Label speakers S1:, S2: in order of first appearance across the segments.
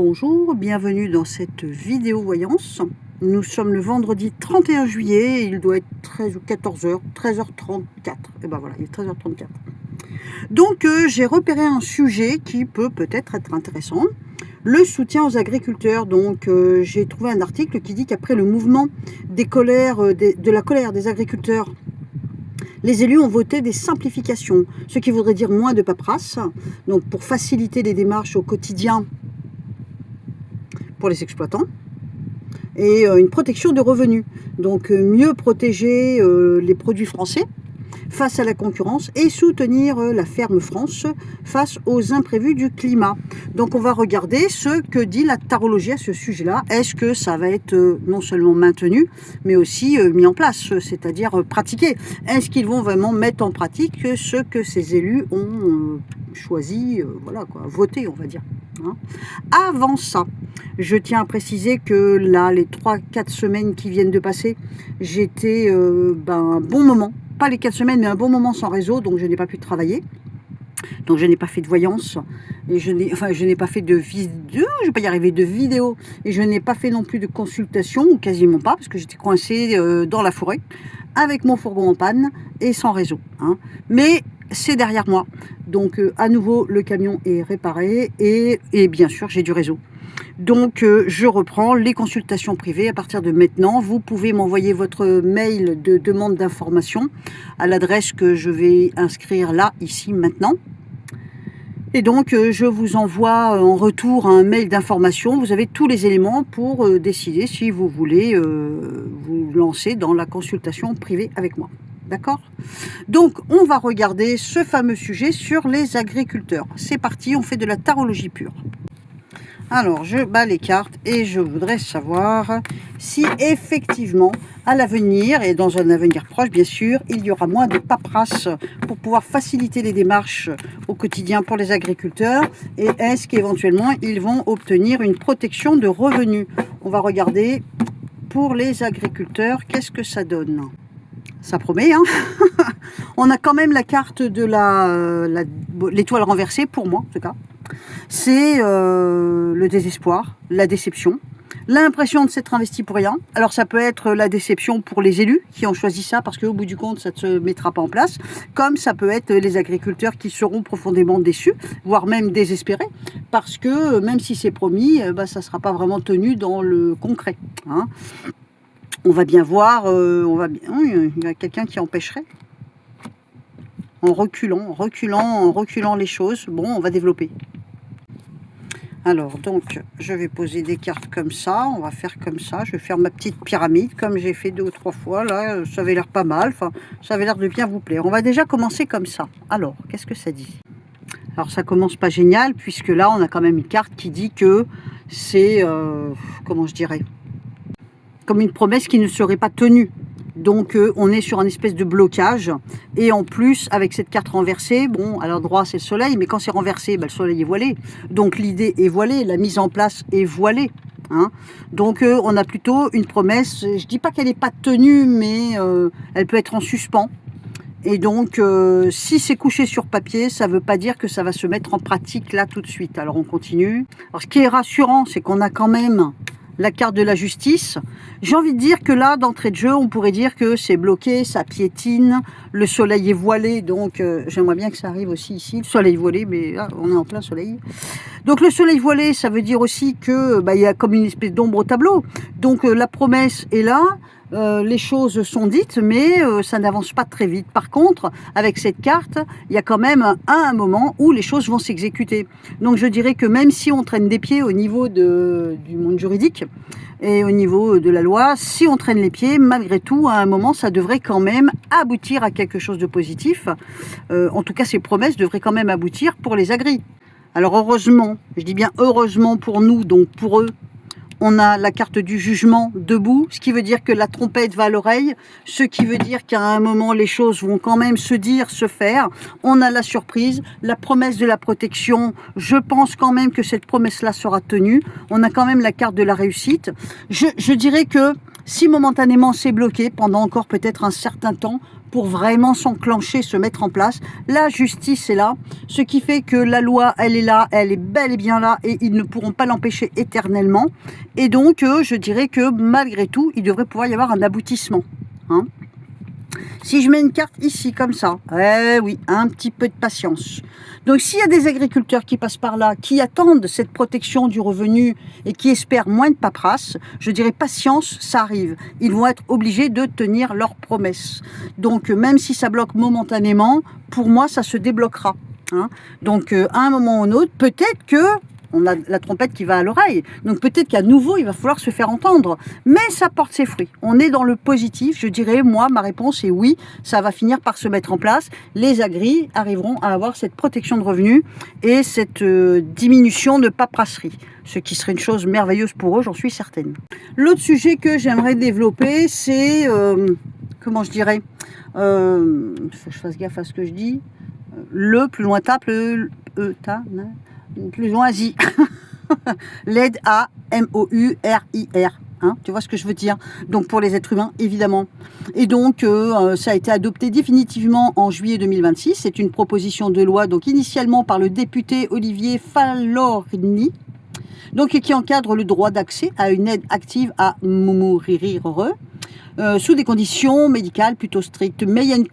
S1: Bonjour, bienvenue dans cette vidéo voyance. Nous sommes le vendredi 31 juillet, il doit être 13 ou 14h, 13h34. Et ben voilà, il est 13h34. Donc j'ai repéré un sujet qui peut peut-être être intéressant. Le soutien aux agriculteurs. Donc j'ai trouvé un article qui dit qu'après le mouvement des colères, de la colère des agriculteurs, les élus ont voté des simplifications, ce qui voudrait dire moins de paperasse, donc pour faciliter les démarches au quotidien pour les exploitants, et une protection de revenus. Donc mieux protéger les produits français face à la concurrence et soutenir la ferme France face aux imprévus du climat. Donc on va regarder ce que dit la tarologie à ce sujet-là. Est-ce que ça va être non seulement maintenu, mais aussi mis en place, c'est-à-dire pratiqué? Est-ce qu'ils vont vraiment mettre en pratique ce que ces élus ont choisi, voilà quoi, voté, on va dire. Hein. Avant ça, je tiens à préciser que là, les 3-4 semaines qui viennent de passer, j'étais un bon moment, pas les 4 semaines, mais un bon moment sans réseau, donc je n'ai pas pu travailler. Donc je n'ai pas fait de voyance, et je n'ai pas fait de vidéo, je vais pas y arriver, de vidéo, et je n'ai pas fait non plus de consultation, ou quasiment pas, parce que j'étais coincée dans la forêt, avec mon fourgon en panne, et sans réseau. Hein. Mais c'est derrière moi, donc à nouveau le camion est réparé, et bien sûr j'ai du réseau. Donc je reprends les consultations privées. À partir de maintenant, vous pouvez m'envoyer votre mail de demande d'information à l'adresse que je vais inscrire là, ici, maintenant. Et donc je vous envoie en retour un mail d'information. Vous avez tous les éléments pour décider si vous voulez vous lancer dans la consultation privée avec moi. D'accord? Donc on va regarder ce fameux sujet sur les agriculteurs. C'est parti, on fait de la tarologie pure. Alors, je bats les cartes et je voudrais savoir si effectivement, à l'avenir, et dans un avenir proche bien sûr, il y aura moins de paperasse pour pouvoir faciliter les démarches au quotidien pour les agriculteurs, et est-ce qu'éventuellement ils vont obtenir une protection de revenus. On va regarder pour les agriculteurs, qu'est-ce que ça donne. Ça promet, hein. On a quand même la carte de l'étoile renversée, pour moi en tout cas. C'est le désespoir, la déception, l'impression de s'être investi pour rien. Alors ça peut être la déception pour les élus qui ont choisi ça parce qu'au bout du compte ça ne se mettra pas en place, comme ça peut être les agriculteurs qui seront profondément déçus, voire même désespérés, parce que même si c'est promis, ça ne sera pas vraiment tenu dans le concret. Hein. On va bien voir, il y a quelqu'un qui empêcherait. En reculant les choses. Bon, on va développer. Alors, donc, je vais poser des cartes comme ça. On va faire comme ça. Je vais faire ma petite pyramide, comme j'ai fait 2 ou 3 fois. Là, ça avait l'air pas mal. Enfin, ça avait l'air de bien vous plaire. On va déjà commencer comme ça. Alors, qu'est-ce que ça dit? Alors, ça commence pas génial, puisque là, on a quand même une carte qui dit que c'est, comment je dirais, comme une promesse qui ne serait pas tenue. Donc on est sur un espèce de blocage, et en plus avec cette carte renversée, bon, à l'endroit c'est le soleil, mais quand c'est renversé, le soleil est voilé, donc l'idée est voilée, la mise en place est voilée. Hein. Donc on a plutôt une promesse, je dis pas qu'elle n'est pas tenue, mais elle peut être en suspens. Et donc si c'est couché sur papier, ça ne veut pas dire que ça va se mettre en pratique là tout de suite. Alors on continue. Alors ce qui est rassurant, c'est qu'on a quand même la carte de la justice. J'ai envie de dire que là, d'entrée de jeu, on pourrait dire que c'est bloqué, ça piétine, le soleil est voilé, donc j'aimerais bien que ça arrive aussi ici, le soleil voilé, mais là, on est en plein soleil. Donc le soleil voilé, ça veut dire aussi que il y a comme une espèce d'ombre au tableau. Donc la promesse est là, les choses sont dites, mais ça n'avance pas très vite. Par contre, avec cette carte, il y a quand même un moment où les choses vont s'exécuter. Donc je dirais que même si on traîne des pieds au niveau du monde juridique et au niveau de la loi, si on traîne les pieds, malgré tout, à un moment, ça devrait quand même aboutir à quelque chose de positif. En tout cas, ces promesses devraient quand même aboutir pour les agris. Alors heureusement, je dis bien heureusement pour nous, donc pour eux, on a la carte du jugement debout, ce qui veut dire que la trompette va à l'oreille, ce qui veut dire qu'à un moment, les choses vont quand même se dire, se faire. On a la surprise, la promesse de la protection, je pense quand même que cette promesse-là sera tenue. On a quand même la carte de la réussite. Je dirais que si momentanément c'est bloqué, pendant encore peut-être un certain temps, pour vraiment s'enclencher, se mettre en place, la justice est là. ce qui fait que la loi, elle est là, elle est bel et bien là, et ils ne pourront pas l'empêcher éternellement. Et donc, je dirais que malgré tout, il devrait pouvoir y avoir un aboutissement. Hein. Si je mets une carte ici, comme ça, eh oui, un petit peu de patience. Donc, s'il y a des agriculteurs qui passent par là, qui attendent cette protection du revenu et qui espèrent moins de paperasse, je dirais patience, ça arrive. Ils vont être obligés de tenir leurs promesses. Donc, même si ça bloque momentanément, pour moi, ça se débloquera. Hein. Donc, à un moment ou un autre, peut-être que on a la trompette qui va à l'oreille. Donc peut-être qu'à nouveau, il va falloir se faire entendre. Mais ça porte ses fruits. On est dans le positif. Je dirais, moi, ma réponse est oui, ça va finir par se mettre en place. Les agris arriveront à avoir cette protection de revenus et cette diminution de paperasserie. Ce qui serait une chose merveilleuse pour eux, j'en suis certaine. L'autre sujet que j'aimerais développer, c'est, comment je dirais, faut que je fasse gaffe à ce que je dis, le plus loin tape, plus loin, Z. L'aide à M-O-U-R-I-R. Hein, tu vois ce que je veux dire? Donc pour les êtres humains, évidemment. Et donc, ça a été adopté définitivement en juillet 2026. C'est une proposition de loi, donc initialement par le député Olivier Falorni, donc qui encadre le droit d'accès à une aide active à Moumouririrere, sous des conditions médicales plutôt strictes. Mais il y a une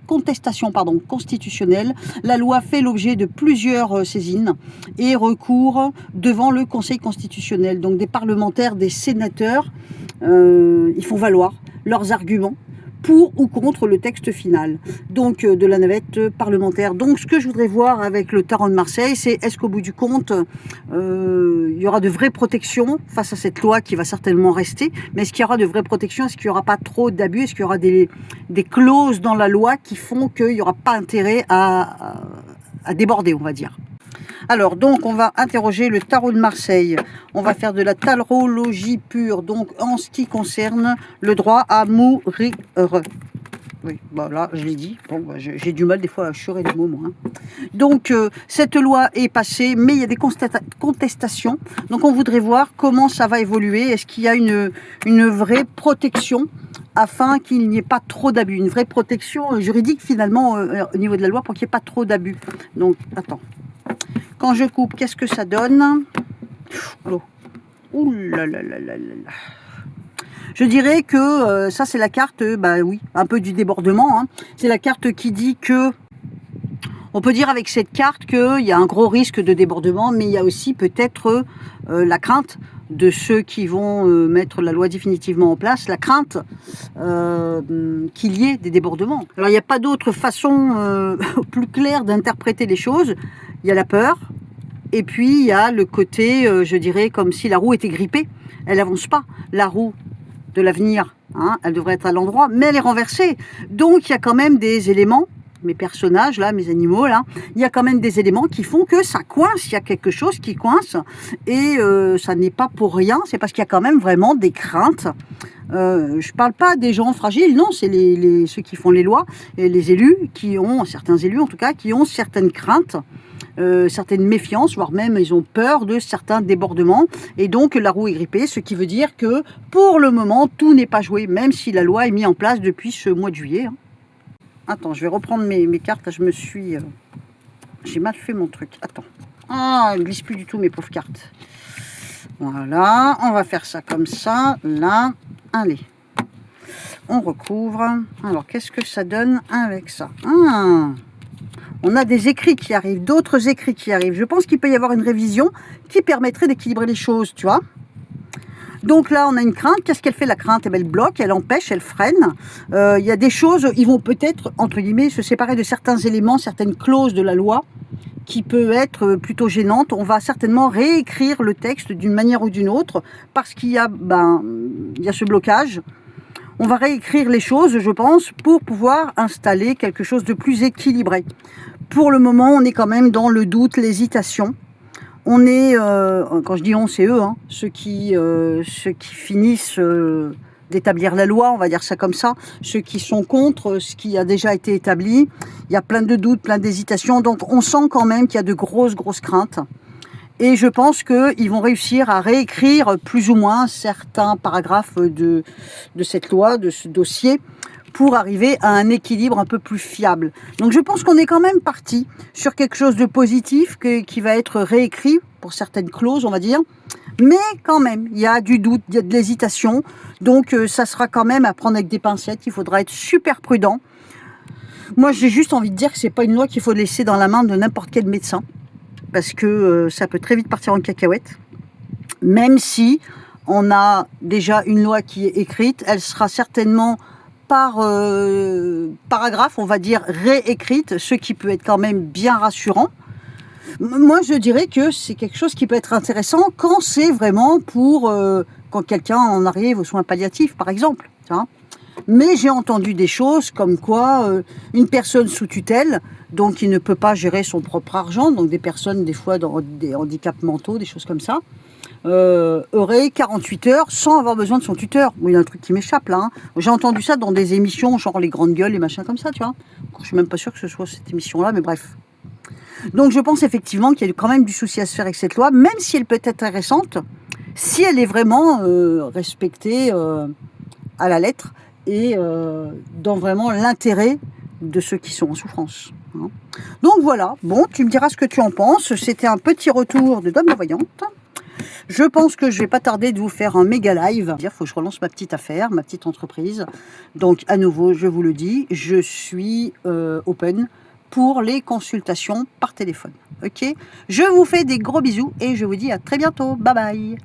S1: contestation constitutionnelle. La loi fait l'objet de plusieurs saisines et recours devant le Conseil constitutionnel. Donc des parlementaires, des sénateurs, ils font valoir leurs arguments pour ou contre le texte final, donc de la navette parlementaire. Donc ce que je voudrais voir avec le Tarn de Marseille, c'est est-ce qu'au bout du compte, il y aura de vraies protections face à cette loi qui va certainement rester, mais est-ce qu'il y aura de vraies protections, est-ce qu'il n'y aura pas trop d'abus, est-ce qu'il y aura des clauses dans la loi qui font qu'il n'y aura pas intérêt à déborder, on va dire. Alors, donc, on va interroger le tarot de Marseille. On va faire de la tarologie pure, donc en ce qui concerne le droit à mourir heureux. Oui, bah là, je l'ai dit. Bon, bah, j'ai du mal des fois à churer les mots, moi. Hein. Donc, cette loi est passée, mais il y a des contestations. Donc, on voudrait voir comment ça va évoluer. Est-ce qu'il y a une vraie protection afin qu'il n'y ait pas trop d'abus? Une vraie protection juridique, finalement, au niveau de la loi, pour qu'il n'y ait pas trop d'abus. Donc, attends. Quand je coupe, qu'est-ce que ça donne? Oh. Ouh là là là là là. Je dirais que ça, c'est la carte, bah oui, un peu du débordement. Hein. C'est la carte qui dit que, on peut dire avec cette carte qu'il y a un gros risque de débordement, mais il y a aussi peut-être la crainte de ceux qui vont mettre la loi définitivement en place, la crainte qu'il y ait des débordements. Alors, il n'y a pas d'autre façon plus claire d'interpréter les choses. Il y a la peur, et puis il y a le côté, je dirais, comme si la roue était grippée. Elle n'avance pas. La roue de l'avenir, hein, elle devrait être à l'endroit, mais elle est renversée. Donc il y a quand même des éléments, mes personnages là, mes animaux là, il y a quand même des éléments qui font que ça coince, il y a quelque chose qui coince, et ça n'est pas pour rien, c'est parce qu'il y a quand même vraiment des craintes. Je parle pas des gens fragiles, non, c'est ceux qui font les lois, et les élus, certains élus en tout cas, qui ont certaines craintes, certaines méfiances, voire même ils ont peur de certains débordements, et donc la roue est grippée, ce qui veut dire que pour le moment tout n'est pas joué, même si la loi est mise en place depuis ce mois de juillet. Hein. Attends, je vais reprendre mes cartes, j'ai mal fait mon truc, attends. Ah, elles ne glissent plus du tout mes pauvres cartes. Voilà, on va faire ça comme ça, là, allez. On recouvre. Alors, qu'est-ce que ça donne avec ça? On a des écrits qui arrivent, d'autres écrits qui arrivent. Je pense qu'il peut y avoir une révision qui permettrait d'équilibrer les choses, tu vois. Donc là, on a une crainte. Qu'est-ce qu'elle fait, la crainte? Eh bien, elle bloque, elle empêche, elle freine. Il y a des choses, ils vont peut-être, entre guillemets, se séparer de certains éléments, certaines clauses de la loi qui peut être plutôt gênante. On va certainement réécrire le texte d'une manière ou d'une autre parce qu'il y a, il y a ce blocage. On va réécrire les choses, je pense, pour pouvoir installer quelque chose de plus équilibré. Pour le moment, on est quand même dans le doute, l'hésitation. On est, quand je dis on, c'est eux, hein, ceux qui finissent d'établir la loi, on va dire ça comme ça, ceux qui sont contre ce qui a déjà été établi. Il y a plein de doutes, plein d'hésitations, donc on sent quand même qu'il y a de grosses craintes. Et je pense qu'ils vont réussir à réécrire plus ou moins certains paragraphes de cette loi, de ce dossier, pour arriver à un équilibre un peu plus fiable. Donc je pense qu'on est quand même parti sur quelque chose de positif qui va être réécrit pour certaines clauses, on va dire. Mais quand même, il y a du doute, il y a de l'hésitation. Donc ça sera quand même à prendre avec des pincettes. Il faudra être super prudent. Moi, j'ai juste envie de dire que c'est pas une loi qu'il faut laisser dans la main de n'importe quel médecin. Parce que ça peut très vite partir en cacahuète. Même si on a déjà une loi qui est écrite, elle sera certainement par paragraphe, on va dire, réécrite, ce qui peut être quand même bien rassurant. Moi, je dirais que c'est quelque chose qui peut être intéressant quand c'est vraiment pour quand quelqu'un en arrive aux soins palliatifs, par exemple. Tu vois. Mais j'ai entendu des choses comme quoi une personne sous tutelle, donc qui ne peut pas gérer son propre argent, donc des personnes des fois dans des handicaps mentaux, des choses comme ça, aurait 48 heures sans avoir besoin de son tuteur. Bon, il y a un truc qui m'échappe là. Hein. J'ai entendu ça dans des émissions, genre les grandes gueules, les machins comme ça, tu vois. Je suis même pas sûre que ce soit cette émission-là, mais bref. Donc je pense effectivement qu'il y a quand même du souci à se faire avec cette loi, même si elle peut être intéressante, si elle est vraiment respectée à la lettre et dans vraiment l'intérêt de ceux qui sont en souffrance. Hein. Donc voilà, bon, tu me diras ce que tu en penses. C'était un petit retour de Dame la Voyante. Je pense que je vais pas tarder de vous faire un méga live. Il faut que je relance ma petite affaire, ma petite entreprise. Donc à nouveau, je vous le dis, je suis open pour les consultations par téléphone. Ok ? Je vous fais des gros bisous et je vous dis à très bientôt. Bye bye.